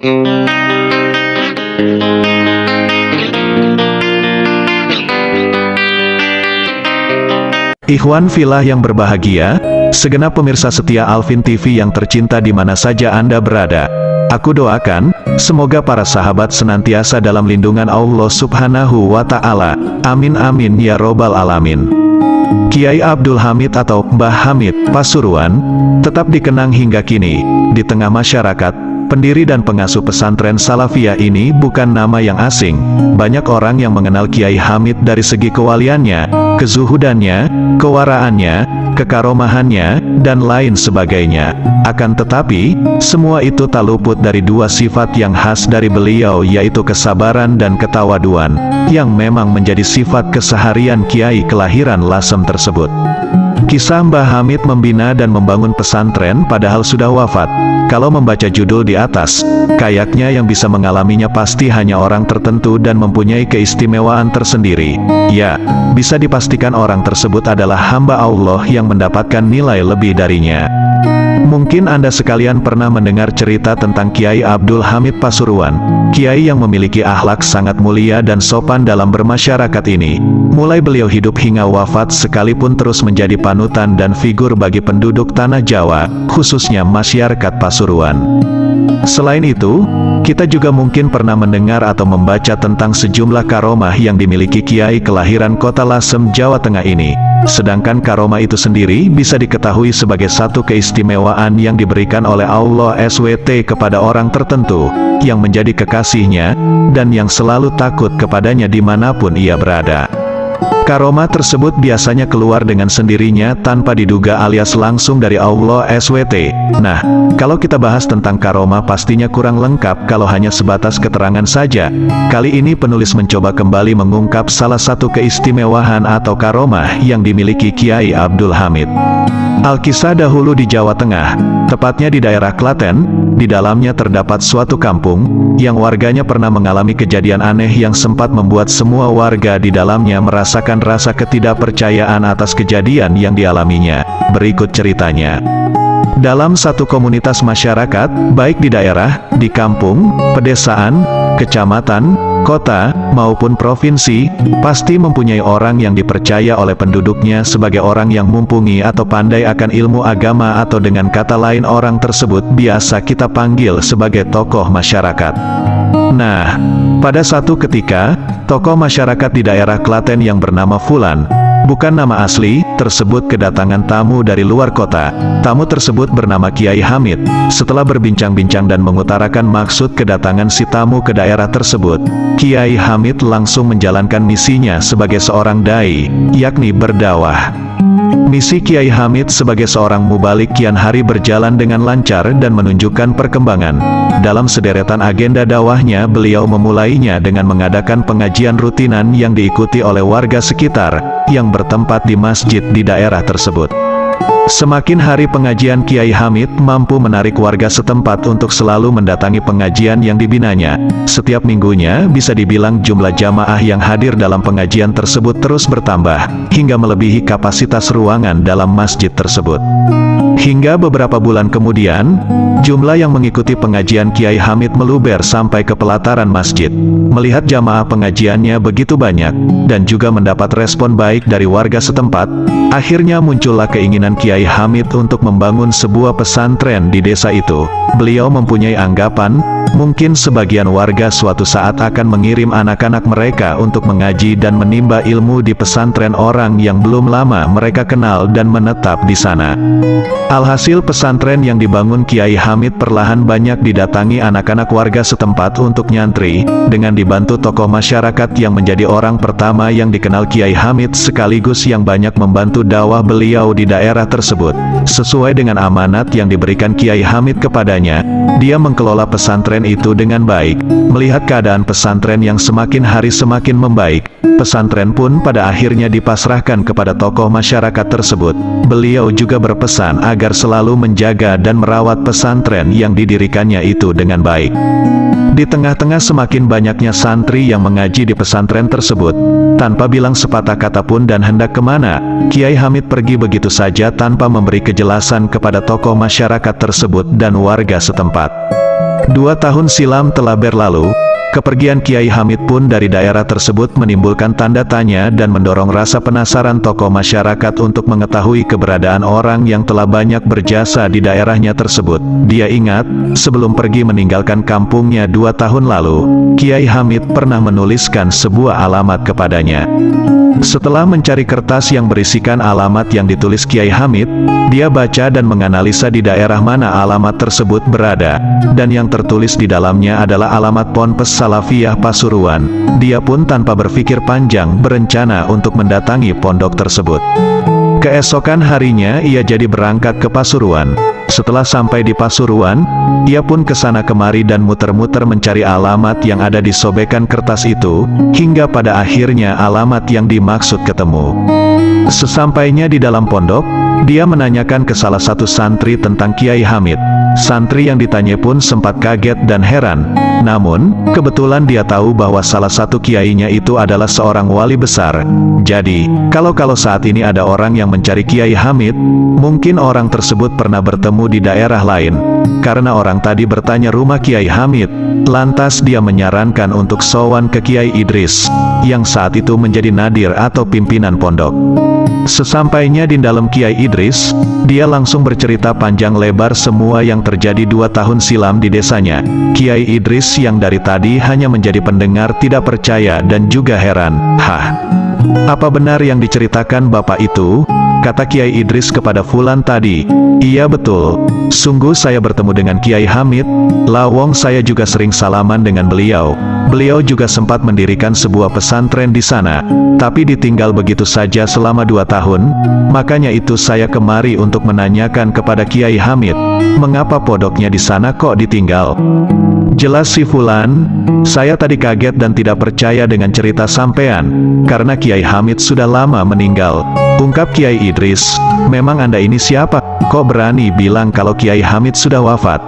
Ikhwan fillah yang berbahagia, segenap pemirsa setia Alvin TV yang tercinta di mana saja Anda berada. Aku doakan, semoga para sahabat senantiasa dalam lindungan Allah Subhanahu wa Ta'ala. Amin amin ya robbal alamin. Kiai Abdul Hamid atau Mbah Hamid Pasuruan tetap dikenang hingga kini di tengah masyarakat. Pendiri dan pengasuh pesantren Salafiyah ini bukan nama yang asing. Banyak orang yang mengenal Kiai Hamid dari segi kewaliannya, kezuhudannya, kewaraannya, kekaromahannya, dan lain sebagainya. Akan tetapi, semua itu tak luput dari dua sifat yang khas dari beliau, yaitu kesabaran dan ketawaduan, yang memang menjadi sifat keseharian Kiai kelahiran Lasem tersebut. Kisah Mbah Hamid membina dan membangun pesantren padahal sudah wafat. Kalau membaca judul di atas, kayaknya yang bisa mengalaminya pasti hanya orang tertentu dan mempunyai keistimewaan tersendiri. Ya, bisa dipastikan orang tersebut adalah hamba Allah yang mendapatkan nilai lebih darinya. Mungkin Anda sekalian pernah mendengar cerita tentang Kiai Abdul Hamid Pasuruan. Kiai yang memiliki akhlak sangat mulia dan sopan dalam bermasyarakat ini. Mulai beliau hidup hingga wafat sekalipun terus menjadi panutan dan figur bagi penduduk tanah Jawa, khususnya masyarakat Pasuruan. Selain itu, kita juga mungkin pernah mendengar atau membaca tentang sejumlah karomah yang dimiliki Kiai kelahiran kota Lasem, Jawa Tengah ini. Sedangkan karomah itu sendiri bisa diketahui sebagai satu keistimewaan yang diberikan oleh Allah SWT kepada orang tertentu, yang menjadi kekasihnya, dan yang selalu takut kepadanya dimanapun ia berada. Karomah tersebut biasanya keluar dengan sendirinya tanpa diduga alias langsung dari Allah SWT. Nah, kalau kita bahas tentang karomah pastinya kurang lengkap kalau hanya sebatas keterangan saja. Kali ini penulis mencoba kembali mengungkap salah satu keistimewaan atau karomah yang dimiliki Kiai Abdul Hamid. Alkisah dahulu di Jawa Tengah, tepatnya di daerah Klaten, di dalamnya terdapat suatu kampung, yang warganya pernah mengalami kejadian aneh yang sempat membuat semua warga di dalamnya merasakan rasa ketidakpercayaan atas kejadian yang dialaminya. Berikut ceritanya. Dalam satu komunitas masyarakat, baik di daerah, di kampung, pedesaan, kecamatan, kota, maupun provinsi, pasti mempunyai orang yang dipercaya oleh penduduknya sebagai orang yang mumpuni atau pandai akan ilmu agama, atau dengan kata lain orang tersebut biasa kita panggil sebagai tokoh masyarakat. Nah, pada satu ketika, tokoh masyarakat di daerah Klaten yang bernama Fulan, bukan nama asli, tersebut kedatangan tamu dari luar kota. Tamu tersebut bernama Kiai Hamid. Setelah berbincang-bincang dan mengutarakan maksud kedatangan si tamu ke daerah tersebut, Kiai Hamid langsung menjalankan misinya sebagai seorang dai, yakni berdakwah. Misi Kiai Hamid sebagai seorang mubalik kian hari berjalan dengan lancar dan menunjukkan perkembangan. Dalam sederetan agenda dakwahnya, beliau memulainya dengan mengadakan pengajian rutinan yang diikuti oleh warga sekitar, yang bertempat di masjid di daerah tersebut. Semakin hari pengajian Kiai Hamid mampu menarik warga setempat untuk selalu mendatangi pengajian yang dibinanya. Setiap minggunya bisa dibilang jumlah jamaah yang hadir dalam pengajian tersebut terus bertambah, hingga melebihi kapasitas ruangan dalam masjid tersebut. Hingga beberapa bulan kemudian, jumlah yang mengikuti pengajian Kiai Hamid meluber sampai ke pelataran masjid. Melihat jamaah pengajiannya begitu banyak, dan juga mendapat respon baik dari warga setempat, akhirnya muncullah keinginan Kiai Hamid untuk membangun sebuah pesantren di desa itu. Beliau mempunyai anggapan, mungkin sebagian warga suatu saat akan mengirim anak-anak mereka untuk mengaji dan menimba ilmu di pesantren orang yang belum lama mereka kenal dan menetap di sana. Alhasil pesantren yang dibangun Kiai Hamid perlahan banyak didatangi anak-anak warga setempat untuk nyantri, dengan dibantu tokoh masyarakat yang menjadi orang pertama yang dikenal Kiai Hamid sekaligus yang banyak membantu dakwah beliau di daerah tersebut. Sesuai dengan amanat yang diberikan Kiai Hamid kepadanya, dia mengelola pesantren itu dengan baik. Melihat keadaan pesantren yang semakin hari semakin membaik, pesantren pun pada akhirnya dipasrahkan kepada tokoh masyarakat tersebut. Beliau juga berpesan agar selalu menjaga dan merawat pesantren yang didirikannya itu dengan baik. Di tengah-tengah semakin banyaknya santri yang mengaji di pesantren tersebut, tanpa bilang sepatah kata pun dan hendak kemana, Kiai Hamid pergi begitu saja tanpa memberi kejelasan kepada tokoh masyarakat tersebut dan warga setempat. 2 tahun silam telah berlalu. Kepergian Kiai Hamid pun dari daerah tersebut menimbulkan tanda tanya dan mendorong rasa penasaran tokoh masyarakat untuk mengetahui keberadaan orang yang telah banyak berjasa di daerahnya tersebut. Dia ingat, sebelum pergi meninggalkan kampungnya 2 tahun lalu, Kiai Hamid pernah menuliskan sebuah alamat kepadanya. Setelah mencari kertas yang berisikan alamat yang ditulis Kiai Hamid, dia baca dan menganalisa di daerah mana alamat tersebut berada, dan yang tertulis di dalamnya adalah alamat Ponpes Salafiyah Pasuruan. Dia pun tanpa berpikir panjang berencana untuk mendatangi pondok tersebut. Keesokan harinya ia jadi berangkat ke Pasuruan. Setelah sampai di Pasuruan, ia pun kesana kemari dan muter-muter mencari alamat yang ada di sobekan kertas itu, hingga pada akhirnya alamat yang dimaksud ketemu. Sesampainya di dalam pondok, dia menanyakan ke salah satu santri tentang Kiai Hamid. Santri yang ditanya pun sempat kaget dan heran. Namun, kebetulan dia tahu bahwa salah satu kiainya itu adalah seorang wali besar. Jadi, kalau saat ini ada orang yang mencari Kiai Hamid, mungkin orang tersebut pernah bertemu di daerah lain. Karena orang tadi bertanya rumah Kiai Hamid, lantas dia menyarankan untuk sowan ke Kiai Idris, yang saat itu menjadi nadir atau pimpinan pondok. Sesampainya di dalam Kiai Idris, dia langsung bercerita panjang lebar semua yang terjadi 2 tahun silam di desanya. Kiai Idris yang dari tadi hanya menjadi pendengar tidak percaya dan juga heran. "Hah? Apa benar yang diceritakan Bapak itu?" kata Kiai Idris kepada Fulan tadi. "Iya betul. Sungguh saya bertemu dengan Kiai Hamid. Lawong saya juga sering salaman dengan beliau. Beliau juga sempat mendirikan sebuah pesantren di sana, tapi ditinggal begitu saja selama 2 tahun. Makanya itu saya kemari untuk menanyakan kepada Kiai Hamid, mengapa pondoknya di sana kok ditinggal?" Jelas si Fulan, "Saya tadi kaget dan tidak percaya dengan cerita sampean, karena Kiai Hamid sudah lama meninggal," ungkap Kiai Idris. "Memang Anda ini siapa? Kok berani bilang kalau Kiai Hamid sudah wafat?"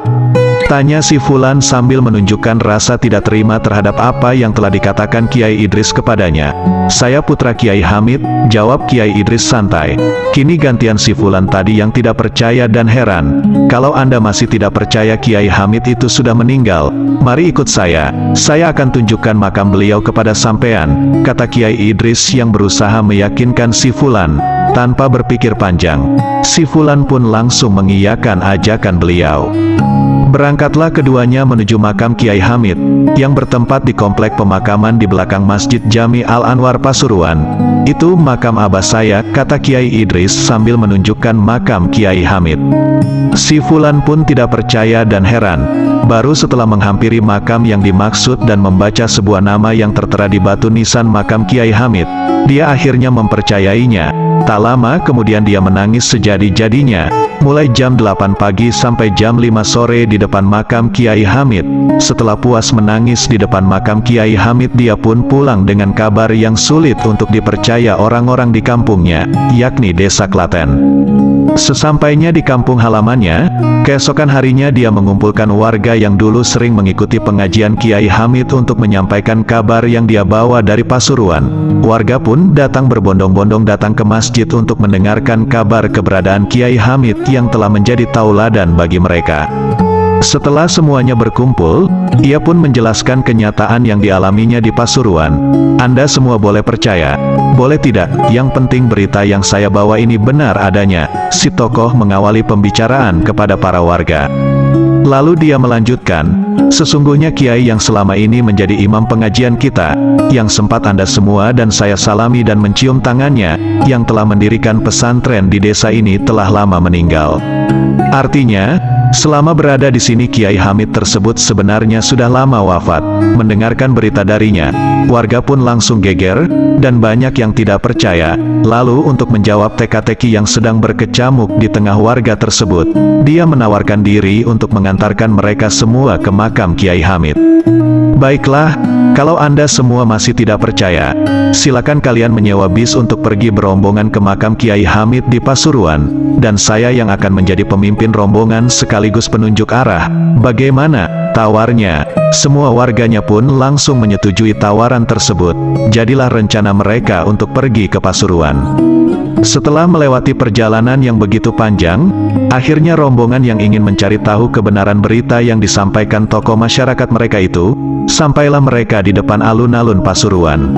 tanya si Fulan sambil menunjukkan rasa tidak terima terhadap apa yang telah dikatakan Kiai Idris kepadanya. "Saya putra Kiai Hamid," jawab Kiai Idris santai. Kini gantian si Fulan tadi yang tidak percaya dan heran. "Kalau Anda masih tidak percaya Kiai Hamid itu sudah meninggal, mari ikut saya akan tunjukkan makam beliau kepada sampean," kata Kiai Idris yang berusaha meyakinkan si Fulan. Tanpa berpikir panjang, si Fulan pun langsung mengiyakan ajakan beliau. Berangkatlah keduanya menuju makam Kiai Hamid, yang bertempat di komplek pemakaman di belakang Masjid Jami Al-Anwar Pasuruan. "Itu makam abah saya," kata Kiai Idris sambil menunjukkan makam Kiai Hamid. Si Fulan pun tidak percaya dan heran. Baru setelah menghampiri makam yang dimaksud dan membaca sebuah nama yang tertera di batu nisan makam Kiai Hamid, dia akhirnya mempercayainya. Tak lama kemudian dia menangis sejadi-jadinya, mulai jam 8 pagi sampai jam 5 sore di depan makam Kiai Hamid. Setelah puas menangis di depan makam Kiai Hamid, dia pun pulang dengan kabar yang sulit untuk dipercaya orang-orang di kampungnya, yakni Desa Klaten. Sesampainya di kampung halamannya, keesokan harinya dia mengumpulkan warga yang dulu sering mengikuti pengajian Kiai Hamid untuk menyampaikan kabar yang dia bawa dari Pasuruan. Warga pun datang berbondong-bondong datang ke masjid untuk mendengarkan kabar keberadaan Kiai Hamid yang telah menjadi tauladan bagi mereka. Setelah semuanya berkumpul, ia pun menjelaskan kenyataan yang dialaminya di Pasuruan. "Anda semua boleh percaya, boleh tidak, yang penting berita yang saya bawa ini benar adanya," si tokoh mengawali pembicaraan kepada para warga. Lalu dia melanjutkan, "Sesungguhnya Kiai yang selama ini menjadi imam pengajian kita, yang sempat Anda semua dan saya salami dan mencium tangannya, yang telah mendirikan pesantren di desa ini telah lama meninggal. Artinya, selama berada di sini Kiai Hamid tersebut sebenarnya sudah lama wafat." Mendengarkan berita darinya, warga pun langsung geger, dan banyak yang tidak percaya. Lalu untuk menjawab teka-teki yang sedang berkecamuk di tengah warga tersebut, dia menawarkan diri untuk mengantarkan mereka semua ke makam Kiai Hamid. "Baiklah, kalau Anda semua masih tidak percaya, silakan kalian menyewa bis untuk pergi berombongan ke makam Kiai Hamid di Pasuruan, dan saya yang akan menjadi pemimpin rombongan sekaligus sekaligus penunjuk arah. Bagaimana? Tawarnya. Semua warganya pun langsung menyetujui tawaran tersebut. Jadilah rencana mereka untuk pergi ke Pasuruan. Setelah melewati perjalanan yang begitu panjang, akhirnya rombongan yang ingin mencari tahu kebenaran berita yang disampaikan tokoh masyarakat mereka itu, sampailah mereka di depan alun-alun Pasuruan.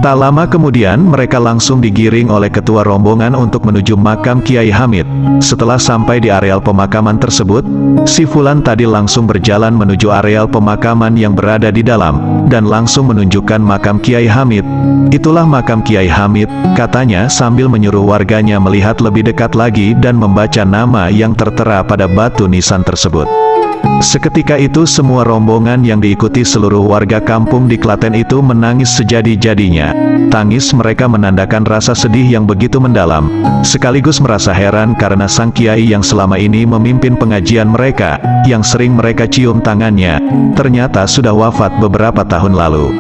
Tak lama kemudian mereka langsung digiring oleh ketua rombongan untuk menuju makam Kiai Hamid. Setelah sampai di areal pemakaman tersebut, si Fulan tadi langsung berjalan menuju areal pemakaman yang berada di dalam, dan langsung menunjukkan makam Kiai Hamid. Itulah makam Kiai Hamid, katanya sambil menyuruh warganya melihat lebih dekat lagi dan membaca nama yang tertera pada batu nisan tersebut. Seketika itu semua rombongan yang diikuti seluruh warga kampung di Klaten itu menangis sejadi-jadinya. Tangis mereka menandakan rasa sedih yang begitu mendalam, sekaligus merasa heran karena sang kiai yang selama ini memimpin pengajian mereka, yang sering mereka cium tangannya, ternyata sudah wafat beberapa tahun lalu.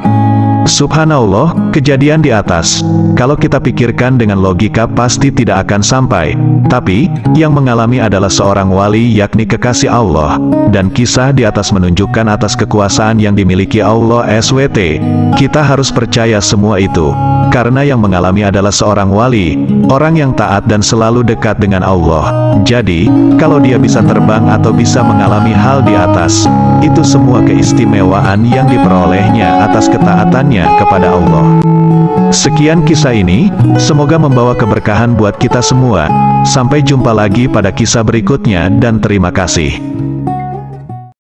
Subhanallah, kejadian di atas, kalau kita pikirkan dengan logika pasti tidak akan sampai. Tapi, yang mengalami adalah seorang wali yakni kekasih Allah. Dan kisah di atas menunjukkan atas kekuasaan yang dimiliki Allah SWT. Kita harus percaya semua itu. Karena yang mengalami adalah seorang wali, orang yang taat dan selalu dekat dengan Allah. Jadi, kalau dia bisa terbang atau bisa mengalami hal di atas, itu semua keistimewaan yang diperolehnya atas ketaatannya kepada Allah. Sekian kisah ini, semoga membawa keberkahan buat kita semua. Sampai jumpa lagi pada kisah berikutnya dan terima kasih.